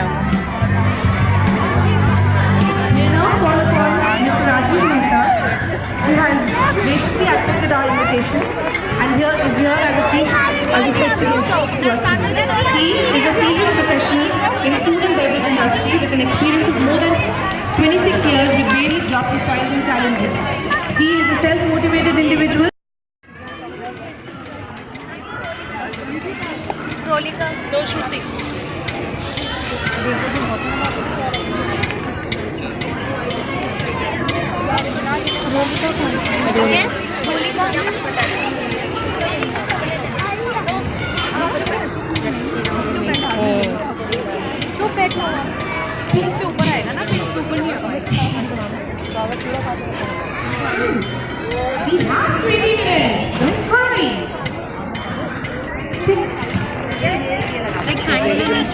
We now call upon Mr. Rajiv Mehta, who has graciously accepted our invitation and is here as a chief as a special guest to us today. He is a seasoned professional in food and beverage industry with an experience of more than 26 years with varied job profiles and challenges. He is a self-motivated individual. No shooting. Yes, तो पेट pink के ऊपर आएगा ना, pink के ऊपर नहीं आएगा. We have 20 minutes. Don't hurry. Like hanging on a